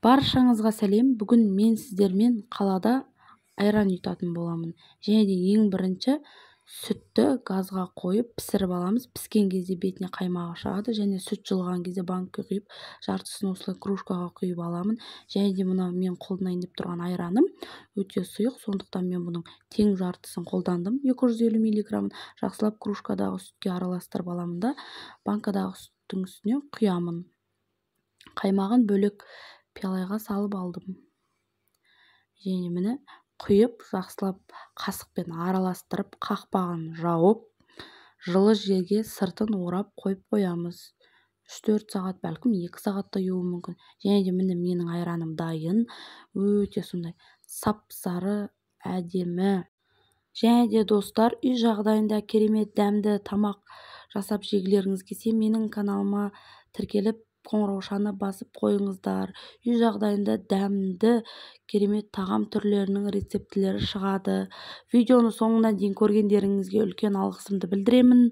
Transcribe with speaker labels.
Speaker 1: Баршаңызға сәлем. Бүгін мен сіздермен қалада айран ұйытатын боламын. Және де ең бірінші сүтті газға қойып пісіріп аламыз. Піскен кезде бетіне қаймағы шығады. Және сүт жылған кезде банкке құйып, жартысын осылай кружкаға құйып аламын. Және де мына мен қолданайын деп тұрған айраным өте сұйық, сондықтан мен бұның тең жартысын қолдандым. 250 миллиграммын жақсылап кружкадағы сүтке араластырып аламын да банкадағы сүттің үстіне құямын. Қаймағын бөлек пиалаға салып алдым. Және міне құйып, жақсылап қасықпен араластырып, қақпағын жауып, жылы жерге сыртын орап қойып қоямыз. 3-4 сағат, бәлкім 2 сағатта еуі мүмкін. Және де міне менің айраным дайын. Өте сондай сап-сары, әдемі. Және де достар, үй жағдайында керемет дәмді тамақ жасап жегілеріңіз келсе, менің каналыма тіркеліп, қоңыраушаны басып қойыңыздар. Үй жағдайында дәмді керемет тағам түрлерінің рецептілері шығады. Видеоны соңына дейін көргендеріңізге үлкен алғысымды білдіремін.